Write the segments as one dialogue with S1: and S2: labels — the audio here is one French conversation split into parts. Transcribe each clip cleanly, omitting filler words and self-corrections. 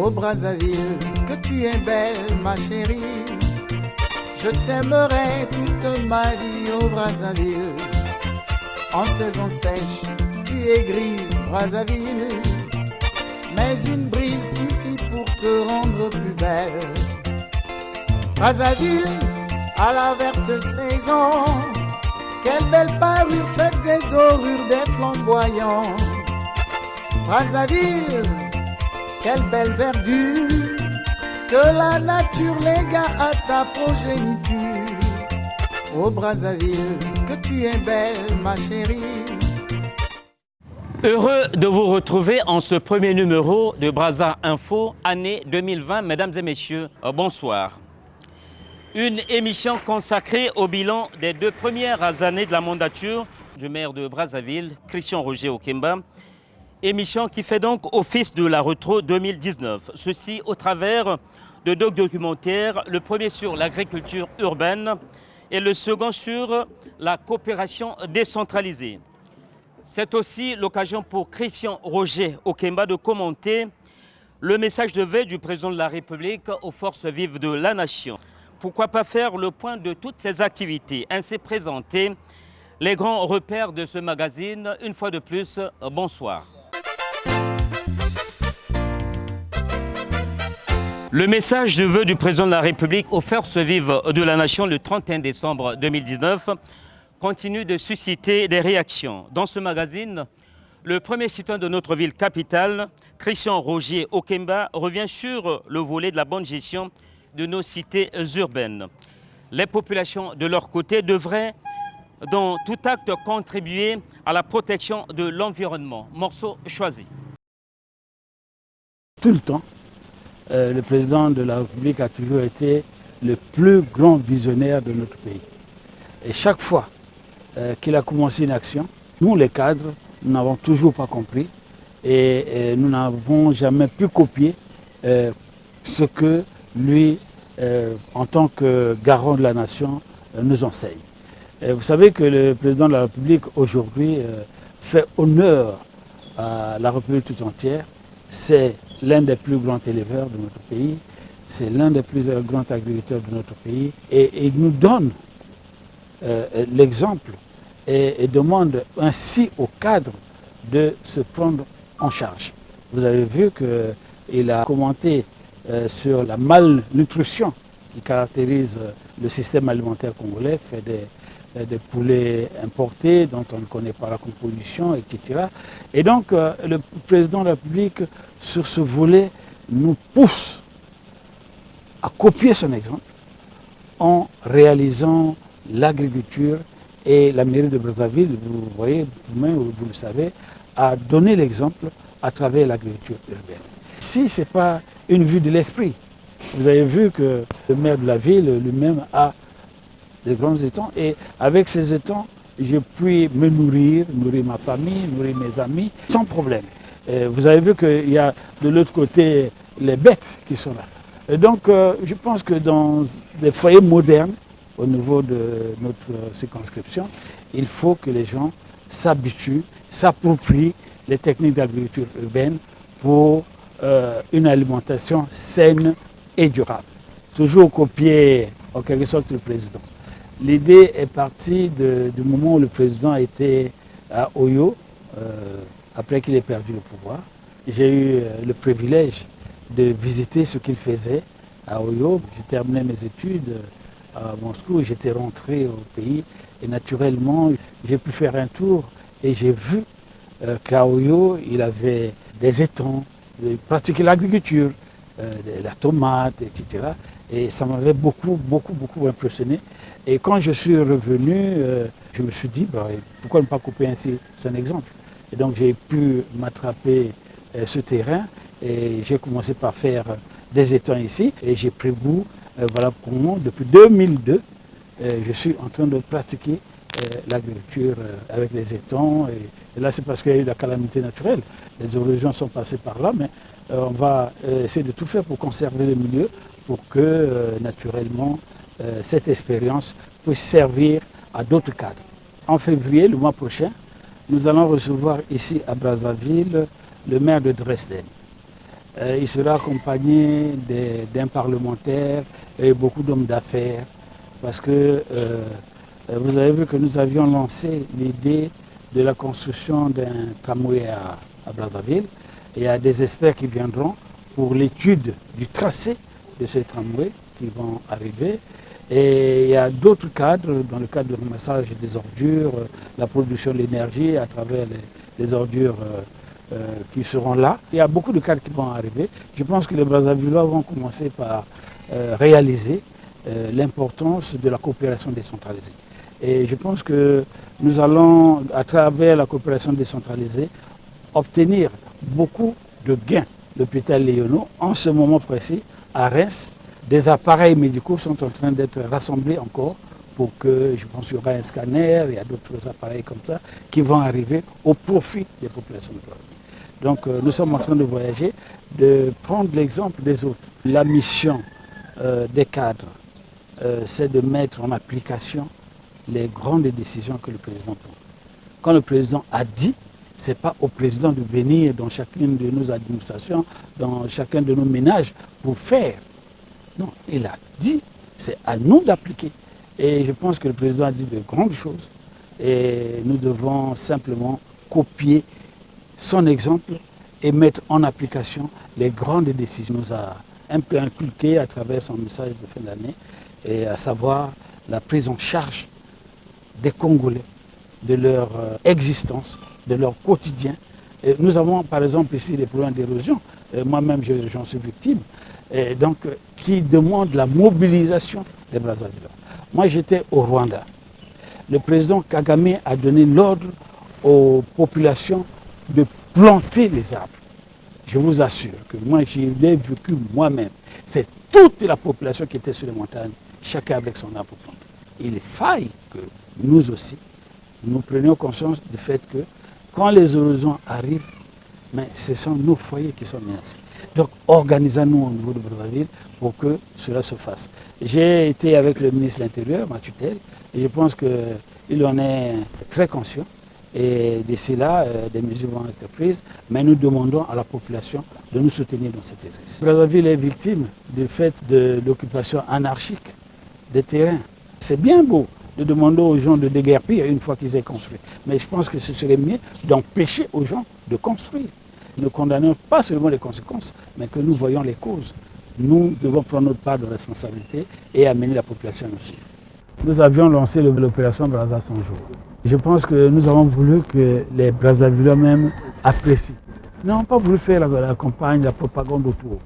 S1: Ô Brazzaville, que tu es belle ma chérie. Je t'aimerai toute ma vie, ô Brazzaville. En saison sèche, tu es grise, Brazzaville. Mais une brise suffit pour te rendre plus belle. Brazzaville, à la verte saison, quelle belle parure faite des dorures, des flamboyants. Brazzaville, quelle belle verdure que la nature légua à ta progéniture. Ô Brazzaville, que tu es belle ma chérie.
S2: Heureux de vous retrouver en ce premier numéro de Brazza Info, année 2020. Mesdames et messieurs, bonsoir. Une émission consacrée au bilan des 2 premières années de la mandature du maire de Brazzaville, Christian Roger Okemba. Émission qui fait donc office de la rétro 2019. Ceci au travers de 2 documentaires, le premier sur l'agriculture urbaine et le second sur la coopération décentralisée. C'est aussi l'occasion pour Christian Roger Okemba de commenter le message de vœux du président de la République aux forces vives de la nation. Pourquoi pas faire le point de toutes ces activités, ainsi présenter les grands repères de ce magazine. Une fois de plus, bonsoir. Le message de vœux du président de la République aux forces vives de la nation le 31 décembre 2019 continue de susciter des réactions. Dans ce magazine, le premier citoyen de notre ville capitale, Christian Roger Okemba, revient sur le volet de la bonne gestion de nos cités urbaines. Les populations, de leur côté, devraient, dans tout acte, contribuer à la protection de l'environnement. Morceau choisi.
S3: Tout le temps, le président de la République a toujours été le plus grand visionnaire de notre pays. Et chaque fois qu'il a commencé une action, nous les cadres, nous n'avons toujours pas compris et nous n'avons jamais pu copier ce que lui, en tant que garant de la nation, nous enseigne. Et vous savez que le président de la République aujourd'hui fait honneur à la République tout entière. C'est l'un des plus grands éleveurs de notre pays, c'est l'un des plus grands agriculteurs de notre pays et il nous donne l'exemple et demande ainsi aux cadres de se prendre en charge. Vous avez vu qu'il a commenté sur la malnutrition qui caractérise le système alimentaire congolais, fait des poulets importés dont on ne connaît pas la composition, etc. Et donc le président de la République, sur ce volet, nous pousse à copier son exemple en réalisant l'agriculture et la mairie de Brazzaville, vous voyez, vous-même, vous le savez, a donné l'exemple à travers l'agriculture urbaine. Si ce n'est pas une vue de l'esprit, vous avez vu que le maire de la ville lui-même a des grands étangs et avec ces étangs, je puis me nourrir ma famille, nourrir mes amis, sans problème. Et vous avez vu qu'il y a de l'autre côté les bêtes qui sont là. Et donc, je pense que dans des foyers modernes, au niveau de notre circonscription, il faut que les gens s'habituent, s'approprient les techniques d'agriculture urbaine pour une alimentation saine et durable. Toujours copier en quelque sorte le président. L'idée est partie du moment où le président était à Oyo, après qu'il ait perdu le pouvoir. J'ai eu le privilège de visiter ce qu'il faisait à Oyo. J'ai terminé mes études à Moscou, j'étais rentré au pays et naturellement j'ai pu faire un tour et j'ai vu qu'à Oyo il avait des étangs, il pratiquait l'agriculture, la tomate, etc. Et ça m'avait beaucoup impressionné. Et quand je suis revenu, je me suis dit, pourquoi ne pas couper ainsi son exemple? Et donc j'ai pu m'attraper ce terrain et j'ai commencé par faire des étangs ici et j'ai pris goût. Voilà comment, depuis 2002, je suis en train de pratiquer l'agriculture avec les étangs. Et là, c'est parce qu'il y a eu la calamité naturelle. Les érosions sont passées par là, mais on va essayer de tout faire pour conserver le milieu, pour que, naturellement, cette expérience puisse servir à d'autres cadres. En février, le mois prochain, nous allons recevoir ici à Brazzaville le maire de Dresden. Il sera accompagné d'un parlementaire et beaucoup d'hommes d'affaires parce que vous avez vu que nous avions lancé l'idée de la construction d'un tramway à Brazzaville. Il y a des experts qui viendront pour l'étude du tracé de ces tramways qui vont arriver. Et il y a d'autres cadres, dans le cadre du ramassage des ordures, la production de l'énergie à travers les ordures qui seront là. Il y a beaucoup de cadres qui vont arriver. Je pense que les Brazzavillois vont commencer par réaliser l'importance de la coopération décentralisée. Et je pense que nous allons, à travers la coopération décentralisée, obtenir beaucoup de gains. L'hôpital Léono, en ce moment précis, à Reims, des appareils médicaux sont en train d'être rassemblés encore pour que, je pense qu'il y aura un scanner, il y a d'autres appareils comme ça, qui vont arriver au profit des populations de Brazzaville. Donc nous sommes en train de voyager, de prendre l'exemple des autres. La mission des cadres, c'est de mettre en application les grandes décisions que le président prend. Quand le président a dit, ce n'est pas au président de venir dans chacune de nos administrations, dans chacun de nos ménages pour faire. Non, il a dit, c'est à nous d'appliquer. Et je pense que le président a dit de grandes choses. Et nous devons simplement copier son exemple et mettre en application les grandes décisions qu'il nous a un peu inculquées à travers son message de fin d'année, et à savoir la prise en charge des Congolais, de leur existence, de leur quotidien. Et nous avons par exemple ici des problèmes d'érosion. Moi-même, j'en suis victime. Et donc, qui demande la mobilisation des Brazzavillois. Moi, j'étais au Rwanda. Le président Kagame a donné l'ordre aux populations de planter les arbres. Je vous assure que moi, je l'ai vécu moi-même. C'est toute la population qui était sur les montagnes, chacun avec son arbre planté. Il faille que nous aussi, nous prenions conscience du fait que quand les érosions arrivent, mais ce sont nos foyers qui sont menacés. Donc, organisons-nous au niveau de Brazzaville pour que cela se fasse. J'ai été avec le ministre de l'Intérieur, ma tutelle, et je pense qu'il en est très conscient. Et d'ici là, des mesures vont être prises, mais nous demandons à la population de nous soutenir dans cet exercice. Brazzaville est victime du fait de l'occupation anarchique des terrains. C'est bien beau de demander aux gens de déguerpir une fois qu'ils aient construit, mais je pense que ce serait mieux d'empêcher aux gens de construire. Ne condamnons pas seulement les conséquences, mais que nous voyons les causes. Nous devons prendre notre part de responsabilité et amener la population aussi. Nous avions lancé l'opération Brazza 100 jours. Je pense que nous avons voulu que les Brazzavillois même apprécient. Nous n'avons pas voulu faire la campagne, la propagande autour.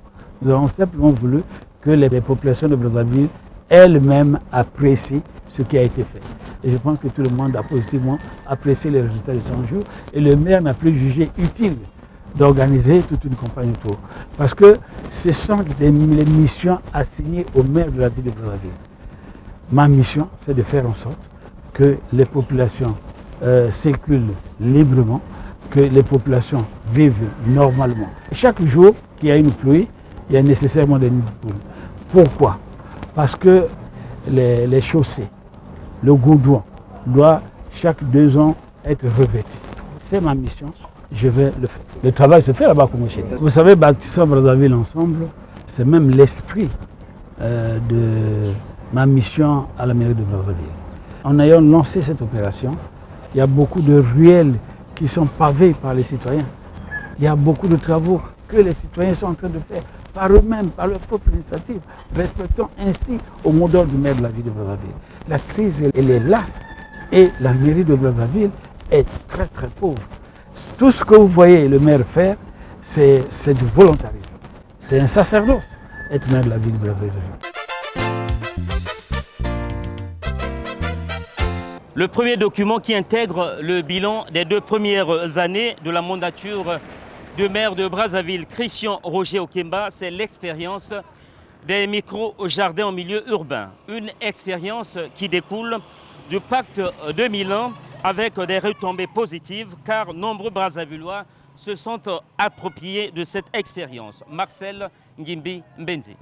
S3: Nous avons simplement voulu que les populations de Brazzaville elles-mêmes apprécient ce qui a été fait. Et je pense que tout le monde a positivement apprécié les résultats de 100 jours. Et le maire n'a plus jugé utile d'organiser toute une campagne autour. Parce que ce sont les missions assignées au maire de la ville de Brazzaville. Ma mission, c'est de faire en sorte que les populations circulent librement, que les populations vivent normalement. Chaque jour qu'il y a une pluie, il y a nécessairement des nids de poules. Pourquoi? Parce que les chaussées, le goudron doit chaque 2 ans être revêtu. C'est ma mission, je vais le faire. Le travail se fait là-bas comme chez nous. Vous savez, bâtissons Brazzaville ensemble, c'est même l'esprit de ma mission à la mairie de Brazzaville. En ayant lancé cette opération, il y a beaucoup de ruelles qui sont pavées par les citoyens. Il y a beaucoup de travaux que les citoyens sont en train de faire par eux-mêmes, par leur propre initiative, respectant ainsi au mot d'ordre du maire de la ville de Brazzaville. La crise, elle est là et la mairie de Brazzaville est très très pauvre. Tout ce que vous voyez le maire faire, c'est du volontarisme. C'est un sacerdoce, être maire de la ville de Brazzaville.
S2: Le premier document qui intègre le bilan des 2 premières années de la mandature de maire de Brazzaville, Christian Roger Okemba, c'est l'expérience des micro-jardins en milieu urbain. Une expérience qui découle du pacte 2001 avec des retombées positives car nombreux Brazzavillois se sont appropriés de cette expérience. Marcel Ngimbi Mbenzi.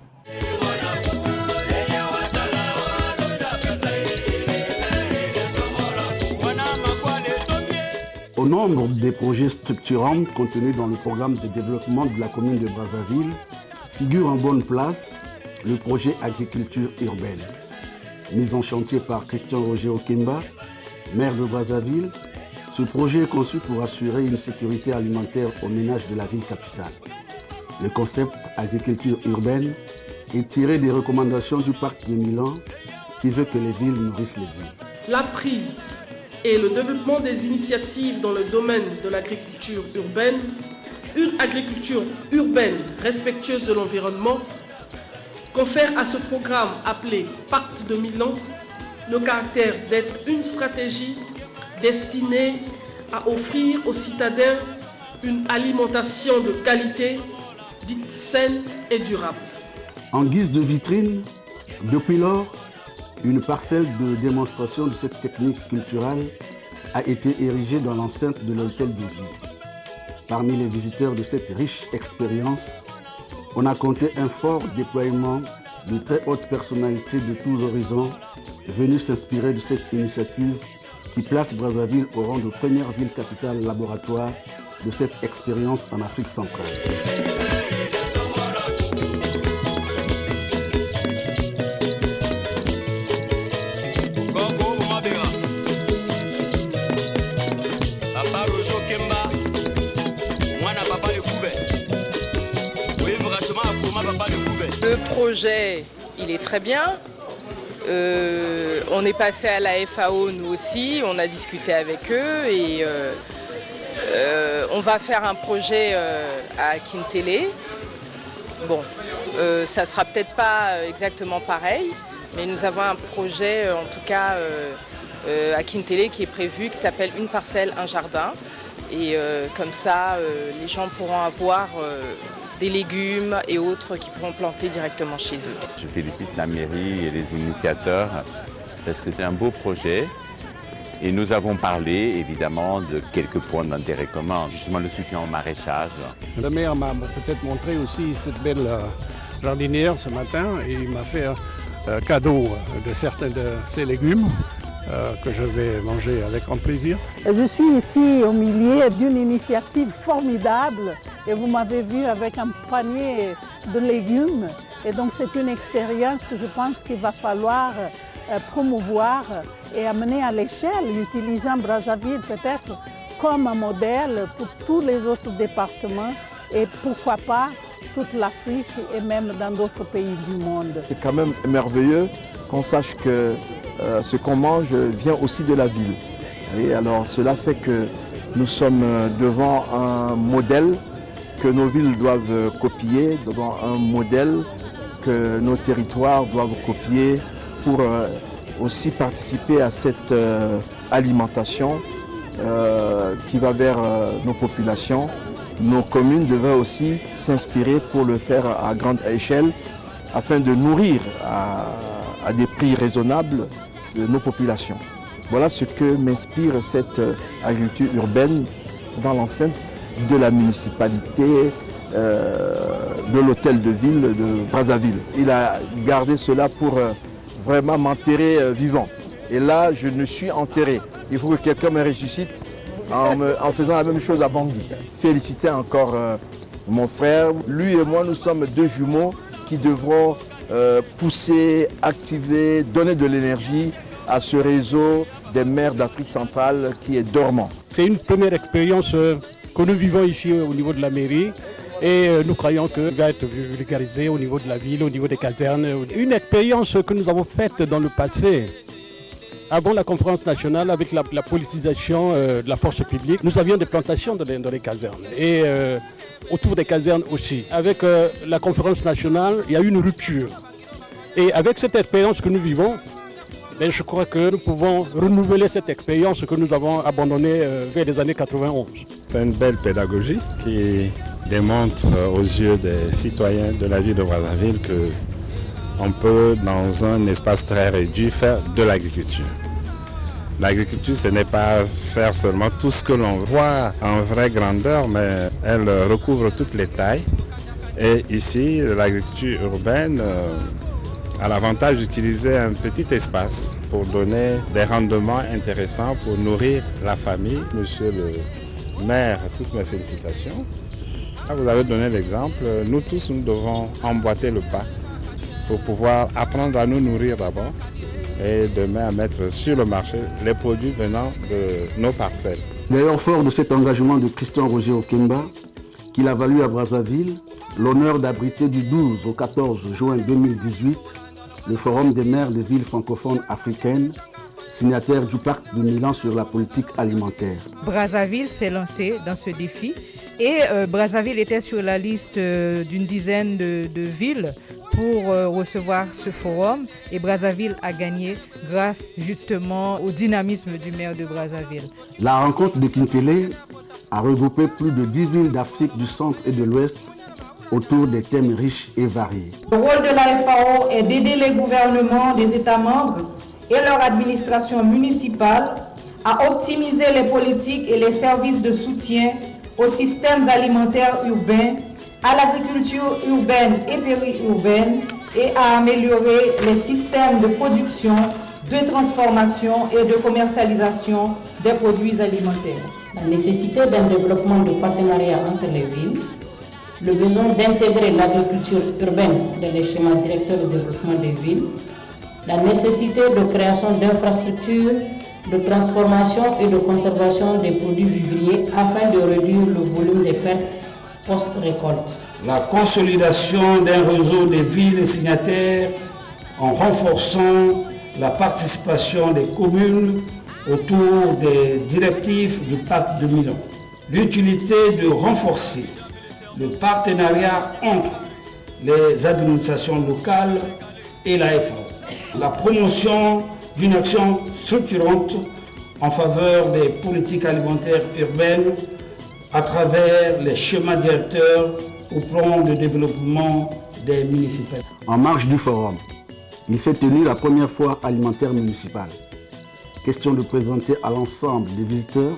S4: Au nombre des projets structurants contenus dans le programme de développement de la commune de Brazzaville figure en bonne place le projet agriculture urbaine. Mis en chantier par Christian Roger Okemba, maire de Brazzaville, ce projet est conçu pour assurer une sécurité alimentaire aux ménages de la ville capitale. Le concept agriculture urbaine est tiré des recommandations du Pacte de Milan qui veut que les villes nourrissent les villes.
S5: La prise et le développement des initiatives dans le domaine de l'agriculture urbaine, une agriculture urbaine respectueuse de l'environnement, confère à ce programme appelé Pacte de Milan le caractère d'être une stratégie destinée à offrir aux citadins une alimentation de qualité, dite saine et durable.
S4: En guise de vitrine, depuis lors, une parcelle de démonstration de cette technique culturelle a été érigée dans l'enceinte de l'hôtel de ville. Parmi les visiteurs de cette riche expérience, on a compté un fort déploiement de très hautes personnalités de tous horizons venues s'inspirer de cette initiative qui place Brazzaville au rang de première ville capitale laboratoire de cette expérience en Afrique centrale.
S6: Le projet, il est très bien. On est passé à la FAO, nous aussi, on a discuté avec eux et on va faire un projet à Kintélé. Bon, ça ne sera peut-être pas exactement pareil, mais nous avons un projet, en tout cas à Kintélé, qui est prévu, qui s'appelle Une parcelle, un jardin. Et comme ça, les gens pourront avoir des légumes et autres qu'ils pourront planter directement chez eux.
S7: Je félicite la mairie et les initiateurs parce que c'est un beau projet. Et nous avons parlé évidemment de quelques points d'intérêt commun, justement le soutien au maraîchage.
S8: Le maire m'a peut-être montré aussi cette belle jardinière ce matin et il m'a fait cadeau de certains de ces légumes que je vais manger avec grand plaisir.
S9: Je suis ici au milieu d'une initiative formidable et vous m'avez vu avec un panier de légumes. Et donc c'est une expérience que je pense qu'il va falloir promouvoir et amener à l'échelle, utilisant Brazzaville peut-être comme un modèle pour tous les autres départements et pourquoi pas toute l'Afrique et même dans d'autres pays du monde.
S10: C'est quand même merveilleux qu'on sache que ce qu'on mange vient aussi de la ville. Et alors cela fait que nous sommes devant un modèle que nos villes doivent copier, devant un modèle que nos territoires doivent copier pour aussi participer à cette alimentation qui va vers nos populations. Nos communes devraient aussi s'inspirer pour le faire à grande échelle afin de nourrir à des prix raisonnables nos populations. Voilà ce que m'inspire cette agriculture urbaine dans l'enceinte de la municipalité, de l'hôtel de ville de Brazzaville. Il a gardé cela pour vraiment m'enterrer vivant. Et là, je ne suis enterré. Il faut que quelqu'un me ressuscite en faisant la même chose à Bangui. Féliciter encore mon frère. Lui et moi, nous sommes deux jumeaux qui devront pousser, activer, donner de l'énergie à ce réseau des maires d'Afrique centrale qui est dormant.
S8: C'est une première expérience que nous vivons ici au niveau de la mairie et nous croyons qu'il va être vulgarisé au niveau de la ville, au niveau des casernes. Une expérience que nous avons faite dans le passé. Avant la conférence nationale, avec la politisation de la force publique, nous avions des plantations dans les casernes et autour des casernes aussi. Avec la conférence nationale, il y a eu une rupture. Et avec cette expérience que nous vivons, je crois que nous pouvons renouveler cette expérience que nous avons abandonnée vers les années 91.
S11: C'est une belle pédagogie qui démontre aux yeux des citoyens de la ville de Brazzaville qu'on peut, dans un espace très réduit, faire de l'agriculture. L'agriculture, ce n'est pas faire seulement tout ce que l'on voit en vraie grandeur, mais elle recouvre toutes les tailles. Et ici, l'agriculture urbaine a l'avantage d'utiliser un petit espace pour donner des rendements intéressants pour nourrir la famille. Monsieur le maire, toutes mes félicitations. Là, vous avez donné l'exemple. Nous tous, nous devons emboîter le pas pour pouvoir apprendre à nous nourrir d'abord et demain à mettre sur le marché les produits venant de nos parcelles.
S4: D'ailleurs, fort de cet engagement de Christian Roger Okemba, qu'il a valu à Brazzaville l'honneur d'abriter du 12 au 14 juin 2018 le Forum des maires des villes francophones africaines, signataire du pacte de Milan sur la politique alimentaire.
S12: Brazzaville s'est lancé dans ce défi et Brazzaville était sur la liste d'une dizaine de villes pour recevoir ce forum et Brazzaville a gagné grâce justement au dynamisme du maire de Brazzaville.
S4: La rencontre de Kintélé a regroupé plus de 10 villes d'Afrique du centre et de l'ouest autour des thèmes riches et variés.
S13: Le rôle de la FAO est d'aider les gouvernements des États membres et leur administration municipale à optimiser les politiques et les services de soutien aux systèmes alimentaires urbains, à l'agriculture urbaine et périurbaine et à améliorer les systèmes de production, de transformation et de commercialisation des produits alimentaires.
S14: La nécessité d'un développement de partenariat entre les villes, le besoin d'intégrer l'agriculture urbaine dans les schémas directeurs de développement des villes, la nécessité de création d'infrastructures de transformation et de conservation des produits vivriers afin de réduire le volume des pertes post-récolte.
S15: La consolidation d'un réseau de villes signataires en renforçant la participation des communes autour des directives du pacte de Milan. L'utilité de renforcer le partenariat entre les administrations locales et la FAO. La promotion d'une action structurante en faveur des politiques alimentaires urbaines à travers les schémas directeurs au plan de développement des municipalités.
S4: En marge du forum, il s'est tenu la première foire alimentaire municipale. Question de présenter à l'ensemble des visiteurs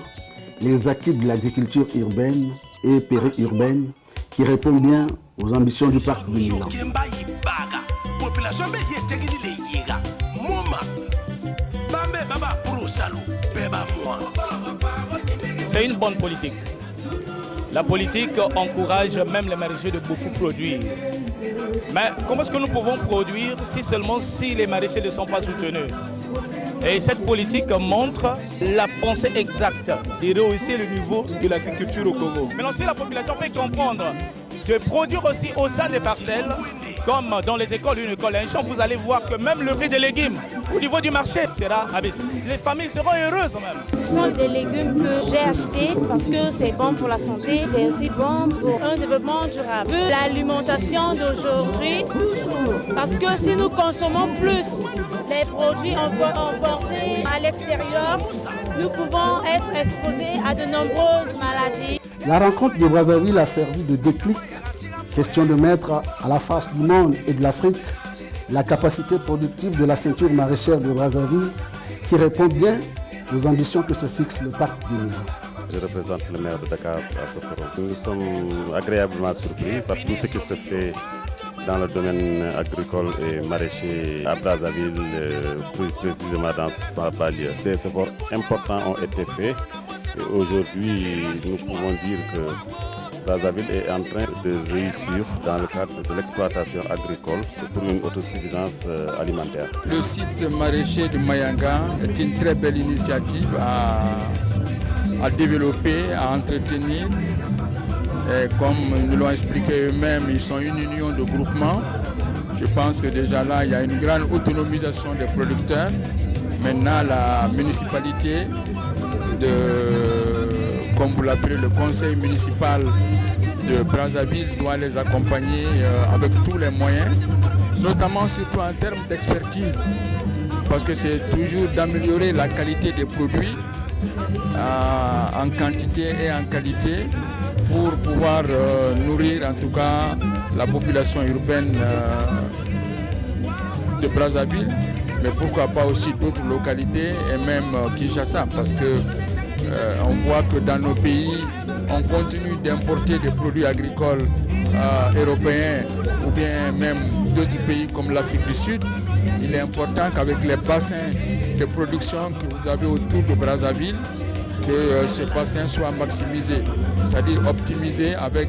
S4: les acquis de l'agriculture urbaine et périurbaine qui répondent bien aux ambitions du parc de Milan.
S16: C'est une bonne politique. La politique encourage même les maraîchers de beaucoup produire. Mais comment est-ce que nous pouvons produire si les maraîchers ne sont pas soutenus? Et cette politique montre la pensée exacte de rehausser le niveau de l'agriculture au Congo. Maintenant, si la population fait comprendre de produire aussi au sein des parcelles, comme dans les écoles, une école, un champ, vous allez voir que même le prix des légumes au niveau du marché sera abaissé. Les familles seront heureuses même.
S17: Ce sont des légumes que j'ai achetés parce que c'est bon pour la santé, c'est aussi bon pour un développement durable. L'alimentation d'aujourd'hui, parce que si nous consommons plus les produits importés à l'extérieur, nous pouvons être exposés à de nombreuses maladies.
S4: La rencontre de Brazzaville a servi de déclic. Question de mettre à la face du monde et de l'Afrique la capacité productive de la ceinture maraîchère de Brazzaville qui répond bien aux ambitions que se fixe le pacte de Milan.
S18: Je représente le maire de Dakar à ce forum. Nous sommes agréablement surpris par tout ce qui se fait dans le domaine agricole et maraîcher à Brazzaville, plus précisément dans sa banlieue. Des efforts importants ont été faits et aujourd'hui nous pouvons dire que Brazzaville est en train de réussir dans le cadre de l'exploitation agricole pour une autosuffisance alimentaire.
S19: Le site maraîcher de Mayanga est une très belle initiative à développer, à entretenir. Et comme nous l'ont expliqué eux-mêmes, ils sont une union de groupement. Je pense que déjà là, il y a une grande autonomisation des producteurs. Maintenant, la municipalité comme vous l'appelez, le conseil municipal de Brazzaville doit les accompagner avec tous les moyens, notamment surtout en termes d'expertise, parce que c'est toujours d'améliorer la qualité des produits en quantité et en qualité pour pouvoir nourrir en tout cas la population urbaine de Brazzaville, mais pourquoi pas aussi d'autres localités et même Kinshasa, parce que on voit que dans nos pays, on continue d'importer des produits agricoles européens ou bien même d'autres pays comme l'Afrique du Sud, il est important qu'avec les bassins de production que vous avez autour de Brazzaville, que ces bassins soient maximisés, c'est-à-dire optimisés avec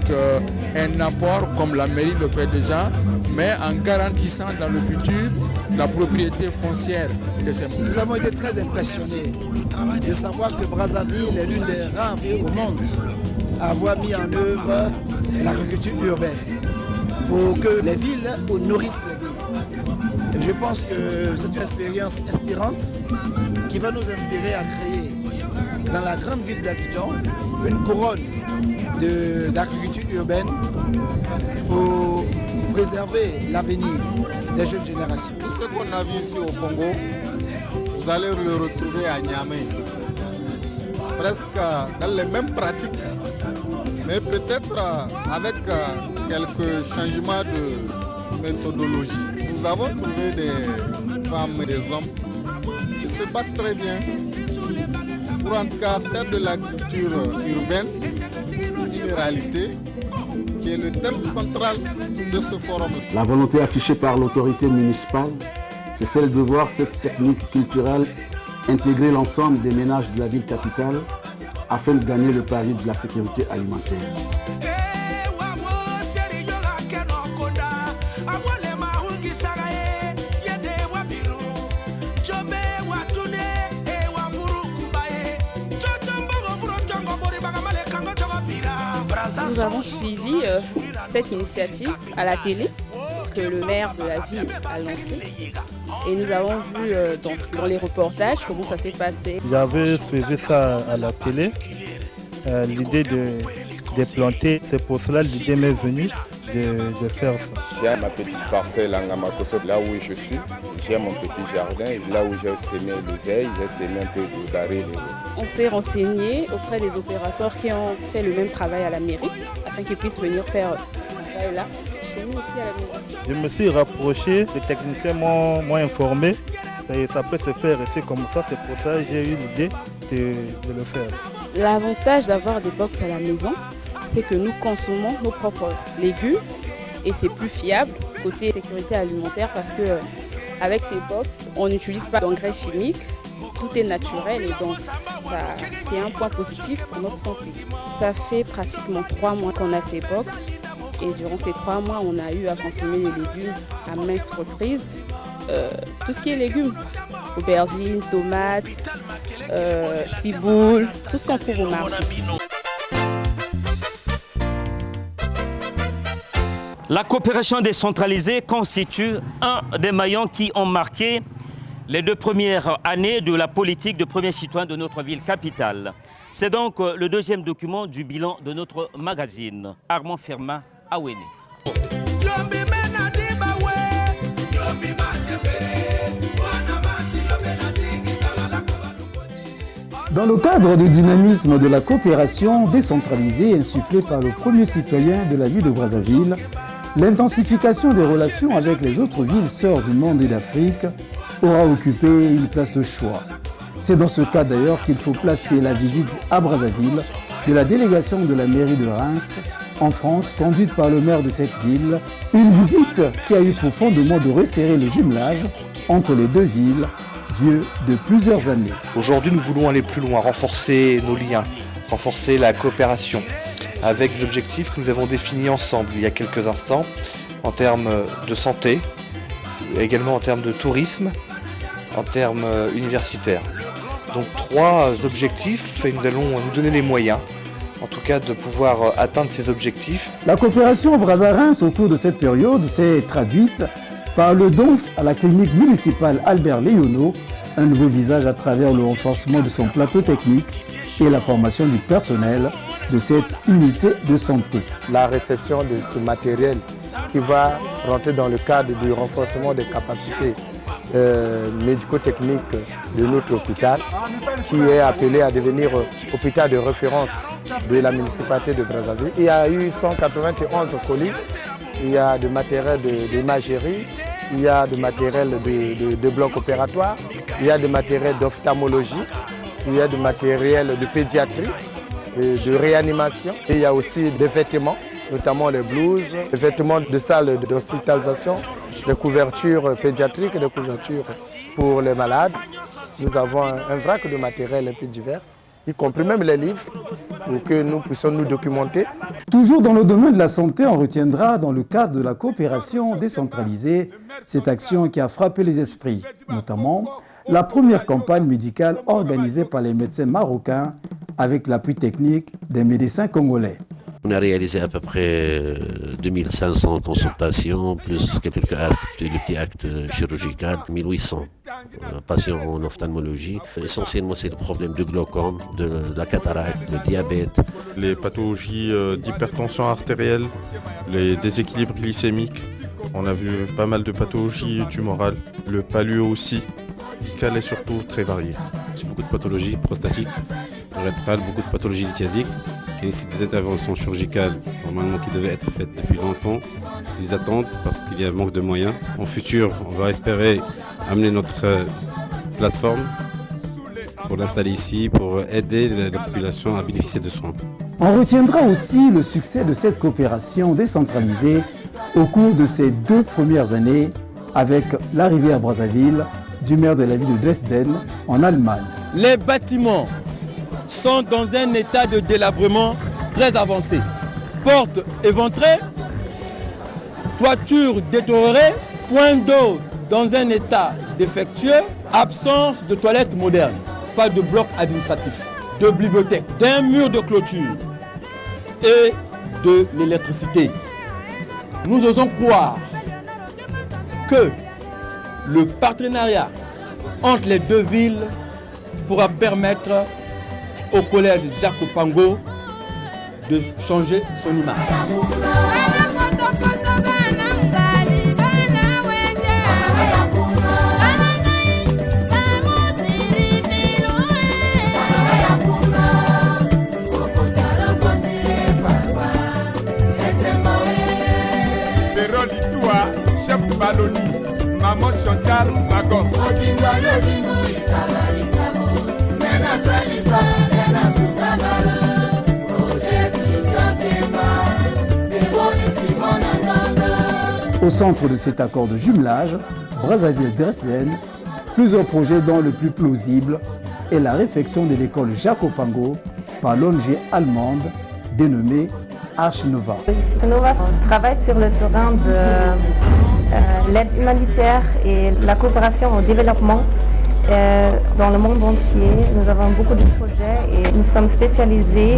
S19: un apport comme la mairie le fait déjà, mais en garantissant dans le futur la propriété foncière de ces mondes.
S20: Nous avons été très impressionnés de savoir que Brazzaville est l'une des rares villes au monde à avoir mis en œuvre l'agriculture urbaine pour que les villes nourrissent les villes. Et je pense que c'est une expérience inspirante qui va nous inspirer à créer dans la grande ville d'Abidjan une couronne d'agriculture urbaine pour préserver l'avenir des jeunes générations.
S21: Tout ce qu'on a vu ici au Congo, vous allez le retrouver à Niamey. Presque dans les mêmes pratiques, mais peut-être avec quelques changements de méthodologie. Nous avons trouvé des femmes et des hommes qui se battent très bien pour en tout cas faire de l'agriculture urbaine une réalité qui est le thème central de ce forum.
S4: La volonté affichée par l'autorité municipale, c'est celle de voir cette technique culturelle intégrer l'ensemble des ménages de la ville capitale afin de gagner le pari de la sécurité alimentaire.
S22: Nous avons suivi cette initiative à la télé que le maire de la ville a lancée. Et nous avons vu dans les reportages comment ça s'est passé.
S23: J'avais suivi ça à la télé, l'idée de planter. C'est pour cela que l'idée m'est venue de faire ça.
S24: J'ai ma petite parcelle en Ngamakoso, là où je suis. J'ai mon petit jardin, là où j'ai semé l'oseille, j'ai semé un peu de baril.
S22: On s'est renseigné auprès des opérateurs qui ont fait le même travail à la mairie, afin qu'ils puissent venir faire travail là, chez nous aussi à la maison.
S23: Je me suis rapproché, les techniciens m'ont informé, et ça peut se faire ici comme ça, c'est pour ça que j'ai eu l'idée de le faire.
S22: L'avantage d'avoir des box à la maison, c'est que nous consommons nos propres légumes et c'est plus fiable côté sécurité alimentaire parce que avec ces box, on n'utilise pas d'engrais chimiques, tout est naturel et donc c'est un point positif pour notre santé. Ça fait pratiquement 3 mois qu'on a ces box et durant ces 3 mois, on a eu à consommer les légumes à maintes reprises. Tout ce qui est légumes, aubergines, tomates, ciboule, tout ce qu'on trouve au marché.
S2: La coopération décentralisée constitue un des maillons qui ont marqué les 2 premières années de la politique de premier citoyen de notre ville capitale. C'est donc le 2e document du bilan de notre magazine. Armand Fermat, Awene.
S25: Dans le cadre du dynamisme de la coopération décentralisée insufflée par le premier citoyen de la ville de Brazzaville, l'intensification des relations avec les autres villes sœurs du monde et d'Afrique aura occupé une place de choix. C'est dans ce cas d'ailleurs qu'il faut placer la visite à Brazzaville de la délégation de la mairie de Reims en France, conduite par le maire de cette ville, une visite qui a eu pour fondement de resserrer le jumelage entre les 2 villes, vieux de plusieurs années.
S26: Aujourd'hui, nous voulons aller plus loin, renforcer nos liens, renforcer la coopération avec des objectifs que nous avons définis ensemble il y a quelques instants en termes de santé, également en termes de tourisme, en termes universitaires. Donc 3 objectifs et nous allons nous donner les moyens, en tout cas de pouvoir atteindre ces objectifs.
S25: La coopération Brazza-Reims au cours de cette période s'est traduite par le don à la clinique municipale Albert Léonneau, un nouveau visage à travers le renforcement de son plateau technique et la formation du personnel de cette unité de santé.
S27: La réception de ce matériel qui va rentrer dans le cadre du renforcement des capacités médico-techniques de notre hôpital, qui est appelé à devenir hôpital de référence de la municipalité de Brazzaville. Il y a eu 191 colis, il y a du matériel d'imagerie, il y a du matériel de bloc opératoire, il y a du matériel d'ophtalmologie, il y a du matériel de pédiatrie de réanimation. Et il y a aussi des vêtements, notamment les blouses, des vêtements de salle d'hospitalisation, des couvertures pédiatriques, des couvertures pour les malades. Nous avons un vrac de matériel un peu divers, y compris même les livres, pour que nous puissions nous documenter.
S25: Toujours dans le domaine de la santé, on retiendra dans le cadre de la coopération décentralisée cette action qui a frappé les esprits, notamment la première campagne médicale organisée par les médecins marocains avec l'appui technique des médecins congolais.
S1: On a réalisé à peu près 2500 consultations, plus quelques actes, le petit acte chirurgical, 1800 patients en ophtalmologie. Essentiellement, c'est le problème du glaucome, de la cataracte, le diabète.
S3: Les pathologies d'hypertension artérielle, les déséquilibres glycémiques. On a vu pas mal de pathologies tumorales, le paluo aussi, médical est surtout très varié.
S5: C'est beaucoup de pathologies prostatiques, rétrales, beaucoup de pathologies lithiasiques, qui nécessitent des interventions chirurgicales normalement qui devaient être faites depuis longtemps. Ils attendent parce qu'il y a un manque de moyens. En futur, on va espérer amener notre plateforme pour l'installer ici, pour aider la population à bénéficier de soins.
S25: On retiendra aussi le succès de cette coopération décentralisée au cours de ces 2 premières années avec l'arrivée à Brazzaville du maire de la ville de Dresden en Allemagne.
S6: Les bâtiments sont dans un état de délabrement très avancé. Portes éventrées, toitures détériorées, point d'eau dans un état défectueux, absence de toilettes modernes, pas de bloc administratif, de bibliothèque, d'un mur de clôture et de l'électricité. Nous osons croire que le partenariat entre les 2 villes pourra permettre au collège Jacques Opango de changer son image.
S7: Ferrol Itoua, chef Baloni, maman Chantal Magon.
S25: Au centre de cet accord de jumelage, Brazzaville-Dresden, plusieurs projets dont le plus plausible est la réfection de l'école Jacques Opango par l'ONG allemande dénommée Archinova.
S9: Archinova travaille sur le terrain de l'aide humanitaire et la coopération au développement dans le monde entier. Nous avons beaucoup de projets et nous sommes spécialisés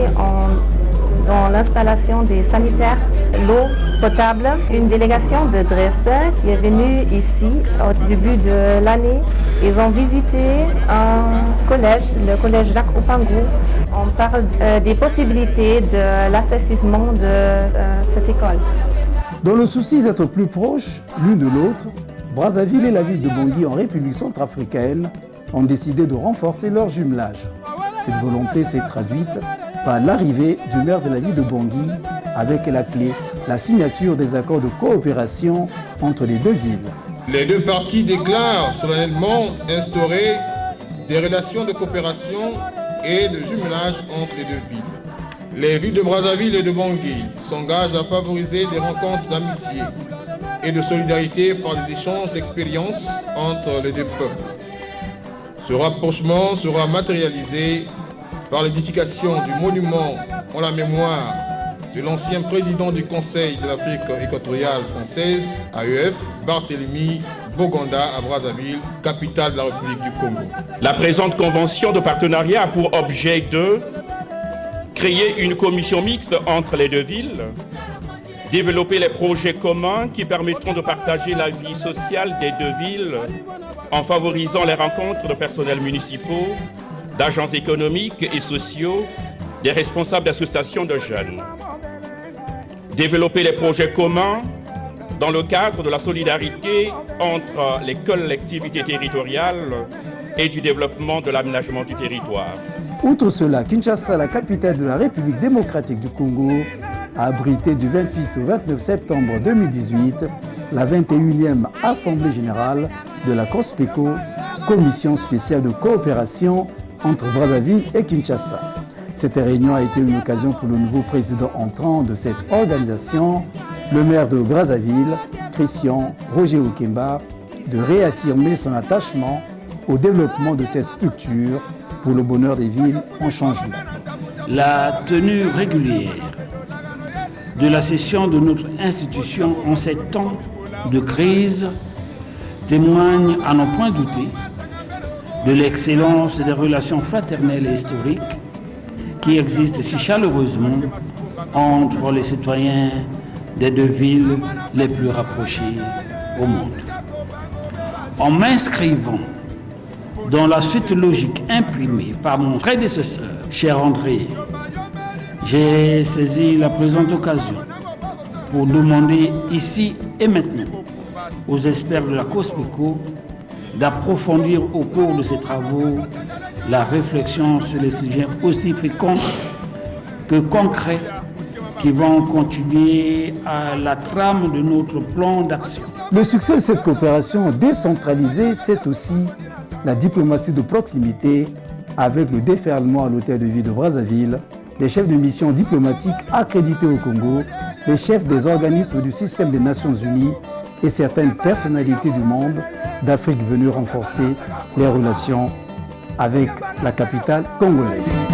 S9: dans l'installation des sanitaires, l'eau potable. Une délégation de Dresde qui est venue ici au début de l'année. Ils ont visité un collège, le collège Jacques Opango. On parle des possibilités de l'assassinat de cette école.
S25: Dans le souci d'être plus proches l'une de l'autre, Brazzaville et la ville de Bangui en République centrafricaine ont décidé de renforcer leur jumelage. Cette volonté s'est traduite par l'arrivée du maire de la ville de Bangui avec la clé, la signature des accords de coopération entre les 2 villes.
S21: Les 2 parties déclarent solennellement instaurer des relations de coopération et de jumelage entre les 2 villes. Les villes de Brazzaville et de Bangui s'engagent à favoriser des rencontres d'amitié et de solidarité par des échanges d'expériences entre les 2 peuples. Ce rapprochement sera matérialisé par l'édification du monument en la mémoire de l'ancien président du Conseil de l'Afrique équatoriale française, AEF, Barthélemy Boganda à Brazzaville, capitale de la République du Congo.
S10: La présente convention de partenariat a pour objet de créer une commission mixte entre les 2 villes, développer les projets communs qui permettront de partager la vie sociale des 2 villes en favorisant les rencontres de personnels municipaux, d'agents économiques et sociaux, des responsables d'associations de jeunes. Développer les projets communs dans le cadre de la solidarité entre les collectivités territoriales et du développement de l'aménagement du territoire.
S25: Outre cela, Kinshasa, la capitale de la République démocratique du Congo, a abrité du 28 au 29 septembre 2018 la 21e Assemblée générale de la COSPECO, Commission spéciale de coopération entre Brazzaville et Kinshasa. Cette réunion a été une occasion pour le nouveau président entrant de cette organisation, le maire de Brazzaville, Christian Roger Okemba, de réaffirmer son attachement au développement de cette structure pour le bonheur des villes en changement.
S8: La tenue régulière de la session de notre institution en ces temps de crise témoigne à n'en point douter de l'excellence des relations fraternelles et historiques qui existent si chaleureusement entre les citoyens des deux villes les plus rapprochées au monde. En m'inscrivant dans la suite logique imprimée par mon prédécesseur, cher André, j'ai saisi la présente occasion pour demander ici et maintenant aux experts de la COSPECO d'approfondir au cours de ces travaux la réflexion sur les sujets aussi féconds que concrets qui vont contribuer à la trame de notre plan d'action.
S25: Le succès de cette coopération décentralisée, c'est aussi la diplomatie de proximité avec le déferlement à l'hôtel de ville de Brazzaville, les chefs de mission diplomatiques accrédités au Congo, les chefs des organismes du système des Nations Unies et certaines personnalités du monde d'Afrique venues renforcer les relations avec la capitale congolaise.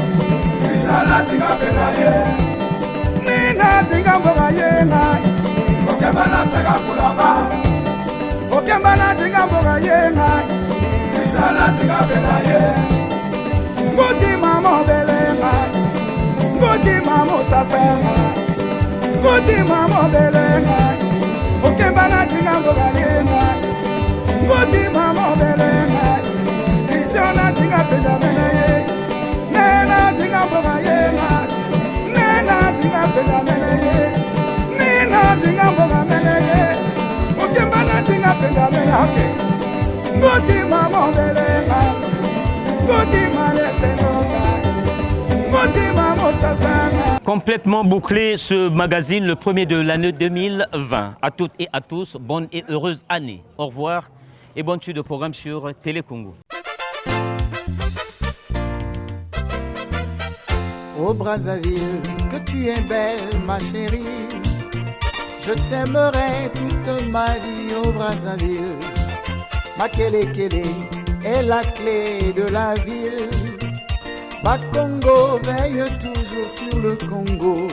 S2: Complètement bouclé ce magazine, le premier de l'année 2020. À toutes et à tous, bonne et heureuse année. Au revoir et bonne suite de programme sur Télé Congo.
S11: Ô Brazzaville, que tu es belle ma chérie, je t'aimerai toute ma vie ô Brazzaville. Ma Kele est la clé de la ville. Bakongo veille toujours sur le Congo.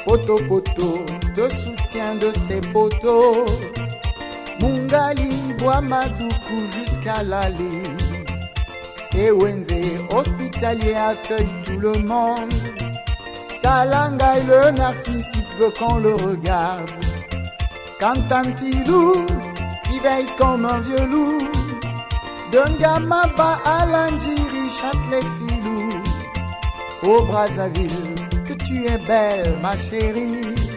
S11: Poto Poto te soutient de ses poteaux. Mungali boit Madoukou jusqu'à Lali. Et Wenze hospitalier accueille tout le monde. Talanga et le narcissique veut qu'on le regarde. Kantantilou qui veille comme un vieux loup. Dungamaba Alandjiri chasse les filous. Ô Brazzaville, que tu es belle ma chérie.